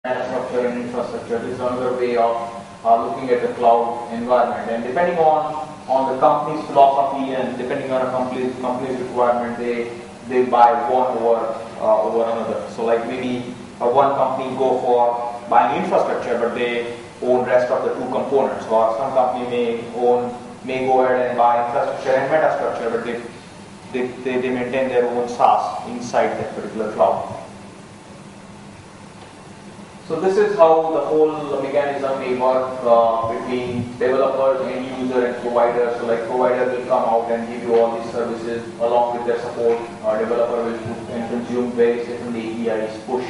structure and infrastructure. This is another way of looking at the cloud environment. And depending on the company's philosophy and depending on a company's requirement, they buy one over another. So like maybe one company go for buying infrastructure, but they own rest of the two components. Or some company may go ahead and buy infrastructure and metastructure, but they maintain their own SaaS inside that particular cloud. So this is how the whole mechanism may work between developers, end user, and provider. So like provider will come out and give you all these services along with their support. Developer will consume various different APIs, push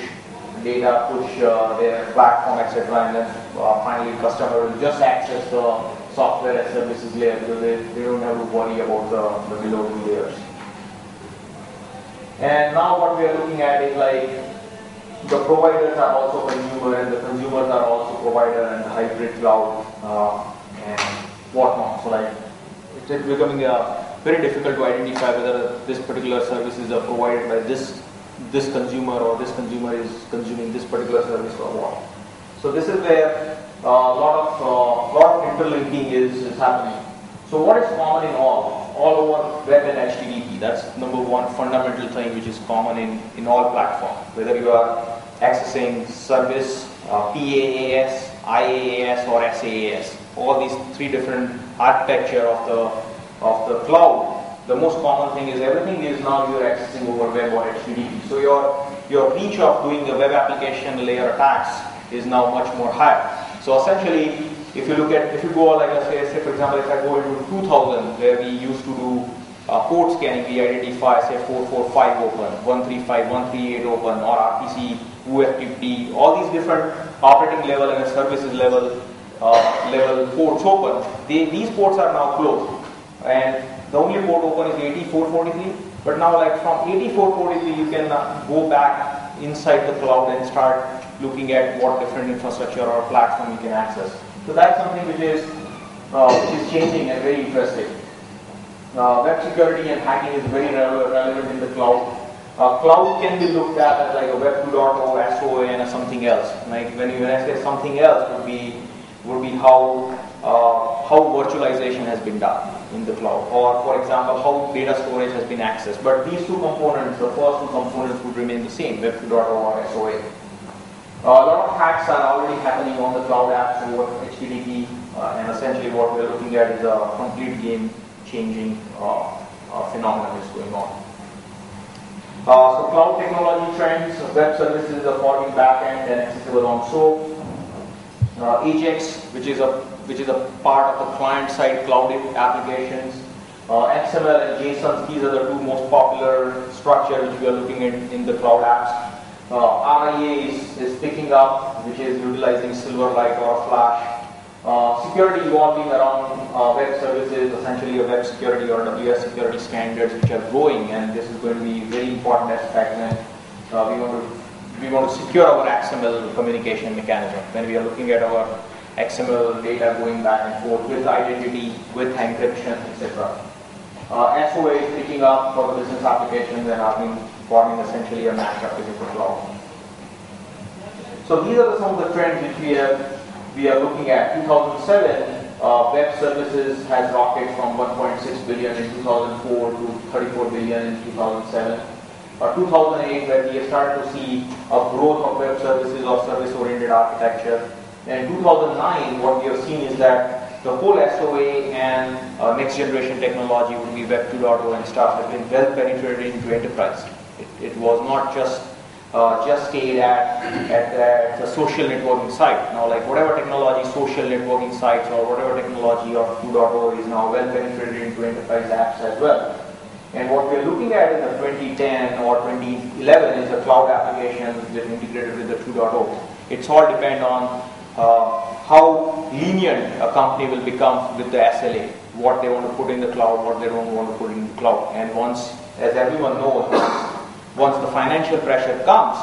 data, push their platform, etc. And then finally customer will just access the software as services layer because they don't have to worry about the below two layers. And now what we are looking at is like the providers are also consumer and the consumers are also provider and the hybrid cloud and whatnot. So like it's becoming very difficult to identify whether this particular services are provided by this consumer or this consumer is consuming this particular service or what. So this is where a lot of interlinking is happening. So what is common in all over web and HTTP? That's number one fundamental thing which is common in all platforms. Whether you are accessing service, PaaS, IaaS or SaaS, all these three different architecture of the cloud. The most common thing is everything is now you are accessing over web or HTTP. So your reach of doing the web application layer attacks is now much more higher. So essentially, if you go like say for example, if I go into 2000 where we used to do port scanning, we identify say 445 open, 135, 138 open, or RPC, UFTP, all these different operating level and services level ports open. These ports are now closed, and the only port open is 8443. But now, like from 8443, you can go back inside the cloud and start looking at what different infrastructure or platform you can access. So that's something which is changing and very interesting. Web security and hacking is very relevant in the cloud. Cloud can be looked at as like a Web 2.0, SOA, and something else. Like when I say something else, would be how virtualization has been done in the cloud, or for example, how data storage has been accessed. But these two components, the first two components, would remain the same: Web 2.0 or SOA. A lot of hacks are already happening on the cloud apps over HTTP, and essentially what we are looking at is a complete game-changing phenomenon is going on. So cloud technology trends, web services are forming backend and accessible on SOAP. Ajax, which is a part of the client-side cloud applications. XML and JSON, these are the two most popular structures which we are looking at in the cloud apps. RIA is picking up, which is utilizing Silverlight or Flash. Security evolving around web services, essentially a web security or AWS security standards which are growing, and this is going to be a very important aspect when we want to secure our XML communication mechanism. When we are looking at our XML data going back and forth with identity, with encryption, etc. SOA is picking up for the business applications and have been forming essentially a mashup with the cloud. So these are some of the trends which we are looking at. 2007, web services has rocketed from 1.6 billion in 2004 to 34 billion in 2007. 2008, where we have started to see a growth of web services or service-oriented architecture. And 2009, what we have seen is that the whole SOA and next generation technology would be Web 2.0 and stuff has been well penetrated into enterprise. It was not just stayed at the social networking site. Now, like whatever technology, social networking sites or whatever technology of 2.0 is now well penetrated into enterprise apps as well. And what we are looking at in the 2010 or 2011 is the cloud applications that integrated with the 2.0. It's all depend on how lenient a company will become with the SLA, what they want to put in the cloud, what they don't want to put in the cloud. And once, as everyone knows, once the financial pressure comes,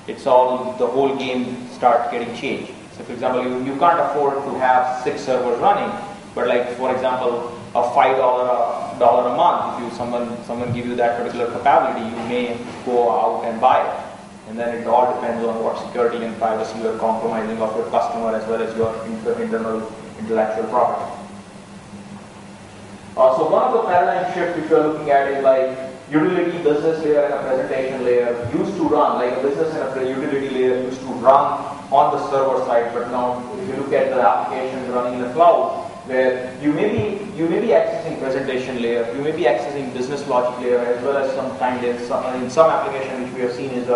it's all, the whole game starts getting changed. So for example, you can't afford to have 6 servers running, but like for example, a $5 a month, if someone give you that particular capability, you may go out and buy it. And then it all depends on what security and privacy you are compromising of your customer as well as your internal intellectual property. So one of the paradigm shifts which we are looking at is like utility business layer and a presentation layer used to run, like a business and a utility layer used to run on the server side, but now if you look at the applications running in the cloud, where you may be accessing presentation layer, you may be accessing business logic layer, as well as sometimes in some application which we have seen is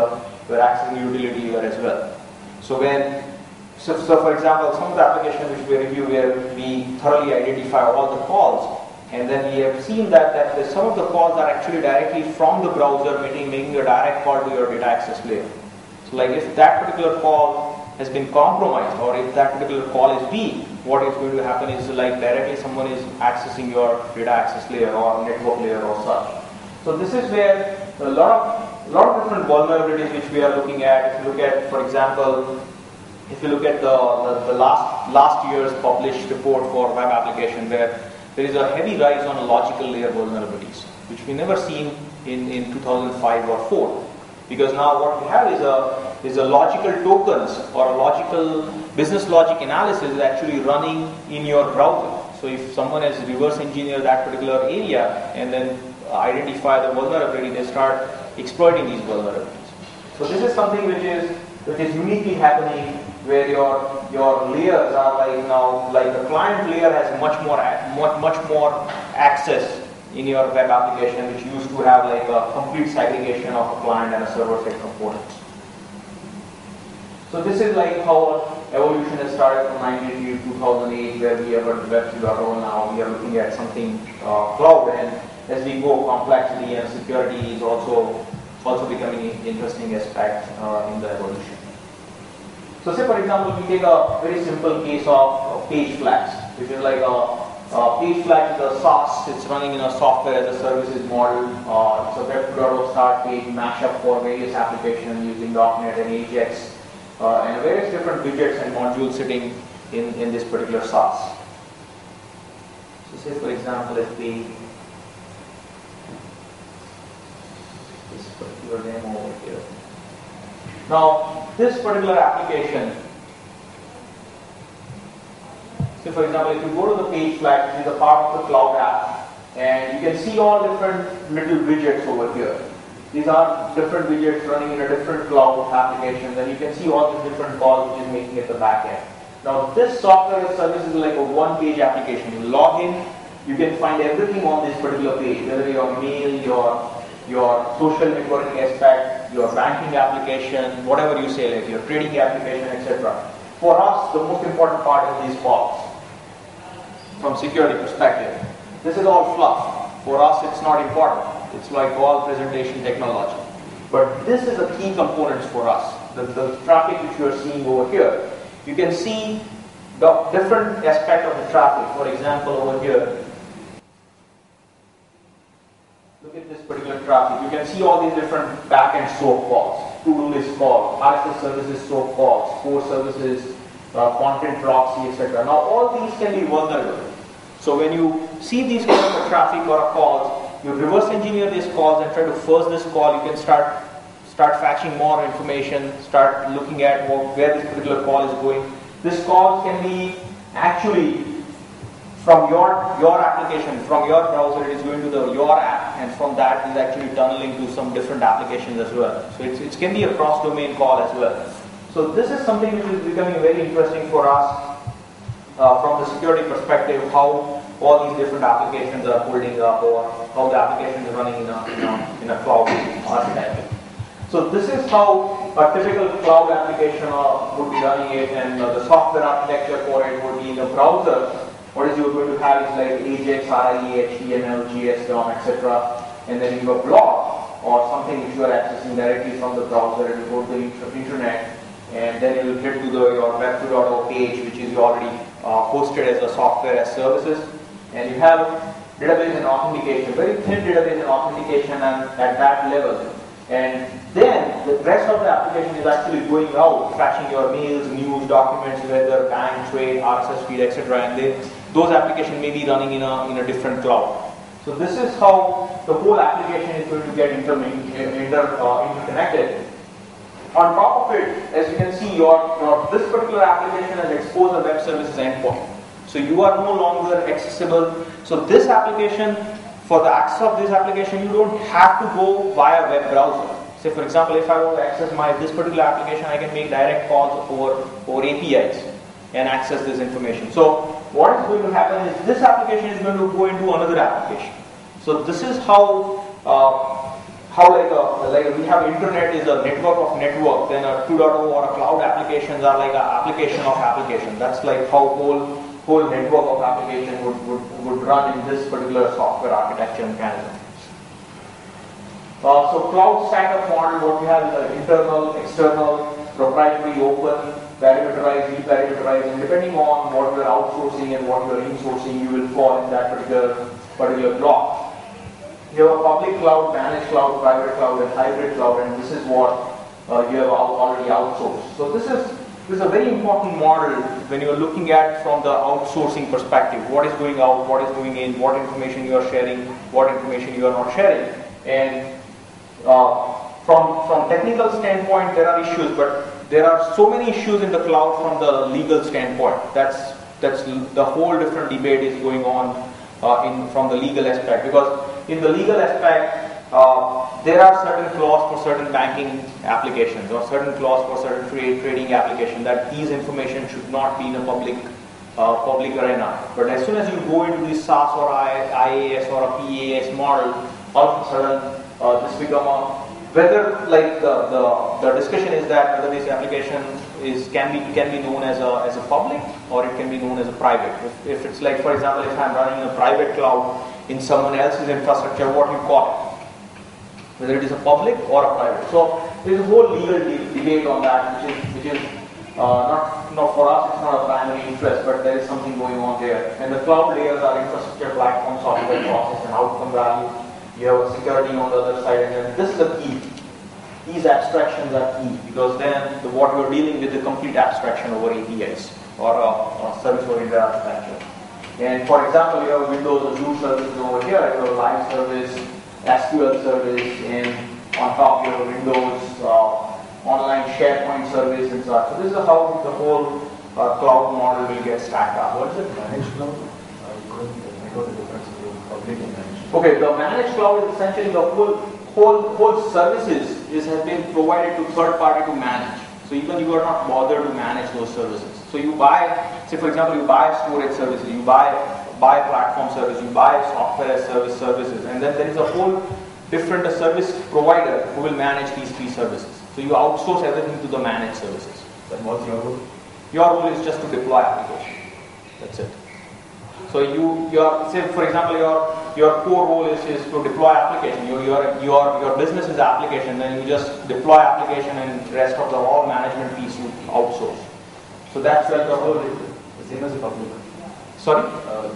we're accessing utility layer as well. So for example, some of the applications which we review where we thoroughly identify all the calls, and then we have seen that some of the calls are actually directly from the browser, making a direct call to your data access layer. So like if that particular call has been compromised, or if that particular call is weak, what is going to happen is like directly someone is accessing your data access layer or network layer or such. So this is where a lot of different vulnerabilities which we are looking at. If you look at, for example, if you look at the last year's published report for web application, where there is a heavy rise on logical layer vulnerabilities, which we never seen in 2005 or 4. Because now what we have is a logical tokens or a logical business logic analysis is actually running in your browser. So if someone has reverse engineered that particular area and then identify the vulnerability, they start exploiting these vulnerabilities. So this is something which is uniquely happening, where your layers are like now, like the client layer has much more access in your web application, which used to have like a complete segregation of a client and a server-side components. So this is like how evolution has started from 1980 to 2008, where we have a Web 2.0 now. We are looking at something cloud, and as we go, complexity and security is also becoming an interesting aspect in the evolution. So say for example, we take a very simple case of page flags, which is like a page flag is a SaaS. It's running in a software as a services model. It's a Web 2.0 start page mashup for various applications using .NET and Ajax, and various different widgets and modules sitting in this particular SaaS. So say for example, if we this particular demo over here. Now this particular application, so for example, if you go to the page flag, which is a part of the cloud app, and you can see all different little widgets over here. These are different widgets running in a different cloud application, and you can see all the different calls which is making at the back end. Now this software service is like a one-page application. You log in, you can find everything on this particular page, whether your mail, your social networking aspect, your banking application, whatever you say, like your trading application, etc. For us, the most important part is these calls. From security perspective, this is all fluff. For us, it's not important. It's like all presentation technology. But this is a key component for us. The traffic which you are seeing over here, you can see the different aspect of the traffic. For example, over here, look at this particular traffic. You can see all these different back-end SOAP calls, to-do list calls, RSS services SOAP calls, core services, content proxy, etc. Now all these can be vulnerable. So when you see these kind of traffic or calls, you reverse engineer these calls and try to first this call. You can start fetching more information, start looking at where this particular call is going. This call can be actually from your application, from your browser, it is going to your app, and from that is actually tunneling to some different applications as well. So it can be a cross-domain call as well. So this is something which is becoming very interesting for us from the security perspective, how all these different applications are holding up, or how the application is running in a cloud architecture. So this is how a typical cloud application would be running it, and the software architecture for it would be in a browser. What is you're going to have is like Ajax, RIE, HTML, JS, DOM, etc. And then you have a blog or something which you are accessing directly from the browser. It will go to the internet, and then you will get to your Web 2.0 page, which is already hosted as a software as services. And you have database and authentication, very thin database and authentication at that level. And then the rest of the application is actually going out, fetching your mails, news, documents, whether bank, trade, RSS feed, etc. And those applications may be running in a different cloud. So this is how the whole application is going to get interconnected. on top of it, as you can see, this particular application has exposed a web services endpoint. So you are no longer accessible. So this application, for the access of this application, you don't have to go via web browser. Say for example, if I want to access this particular application, I can make direct calls over APIs and access this information. So what is going to happen is this application is going to go into another application. So this is how like we have internet is a network of network, then a 2.0 or a cloud applications are like an application of application. That's like how whole network of application would run in this particular software architecture mechanism. So cloud stack-up model, what we have is an internal, external, proprietary, open, parameterized, deparameterized, and depending on what you are outsourcing and what you are insourcing, you will fall in that particular block. You have a public cloud, managed cloud, private cloud, and hybrid cloud, and this is what you have already outsourced. So this is a very important model when you are looking at from the outsourcing perspective. What is going out, what is going in, what information you are sharing, what information you are not sharing. And from technical standpoint, there are issues, but there are so many issues in the cloud from the legal standpoint. That's the whole different debate is going on from the legal aspect, because in the legal aspect, there are certain clauses for certain banking applications or certain clauses for certain trading applications that these information should not be in a public arena. But as soon as you go into the SaaS or IaaS or a PaaS model, all of a sudden this become a whether like the discussion is that whether this application can be known as a public or it can be known as a private. If it's like, for example, if I'm running a private cloud in someone else's infrastructure, what you call it, whether it is a public or a private. So there is a whole legal debate on that, which is not for us, it's not a primary interest, but there is something going on there. And the cloud layers are infrastructure, platform, software, process, and outcome value. You have a security on the other side, and then this is the key. These abstractions are key, because then what you're dealing with the complete abstraction over APIs or a service-oriented architecture. And for example, you have Windows Azure services over here, you have live service, SQL service, and on top you have Windows online SharePoint service and such. So this is how the whole cloud model will get stacked up. What is it, managed cloud? I know the difference between public and managed. Okay, the managed cloud is essentially the whole services has been provided to third party to manage. So even you are not bothered to manage those services. So you buy, say for example, you buy storage services, you buy platform service, you buy software as service services, and then there is a whole different service provider who will manage these three services. So you outsource everything to the managed services. Then what's your role? Your role is just to deploy application. That's it. So say for example, your core role is to deploy application. Your business is application, then you just deploy application, and rest of the all management piece you outsource. So that's where the whole is. The same as a public. Sorry?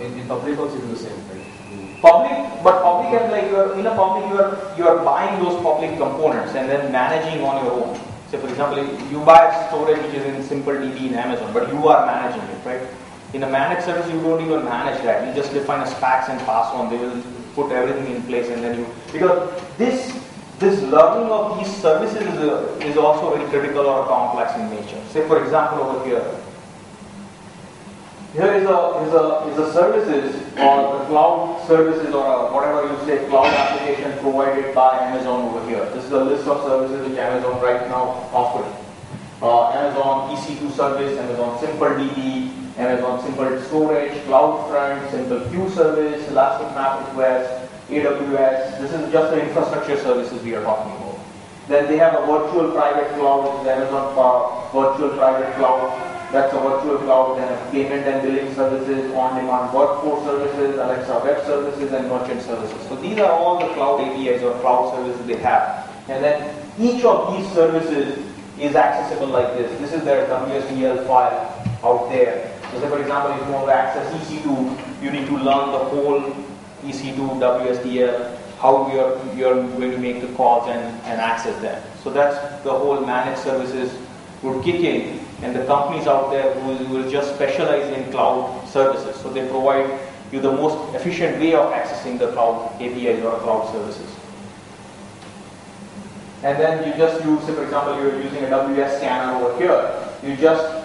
In public also you do the same, right? Public and like in a public you are buying those public components and then managing on your own. Say for example, you buy storage which is in SimpleDB in Amazon, but you are managing it, right? In a managed service, you don't even manage that. You just define a specs and pass on. They will put everything in place, and then because this learning of these services is also very critical or complex in nature. Say for example over here is a services or the cloud services or whatever you say cloud application provided by Amazon over here. This is a list of services which Amazon right now offers. Amazon EC2 service, Amazon SimpleDB, Amazon Simple Storage, CloudFront, Simple Queue Service, Elastic MapRequest, AWS. This is just the infrastructure services we are talking about. Then they have a virtual private cloud, which is Amazon Virtual Private Cloud. That's a virtual cloud. Then payment and billing services, on-demand workforce services, Alexa web services, and merchant services. So these are all the cloud APIs or cloud services they have. And then each of these services is accessible like this. This is their WSDL file out there. So say for example, if you want to access EC2, you need to learn the whole EC2 WSDL, how you're going to make the calls and access them. So that's the whole managed services would kick in, and the companies out there who will just specialize in cloud services. So they provide you the most efficient way of accessing the cloud APIs or cloud services. and then you just use, say for example, you're using a WS scanner over here, you just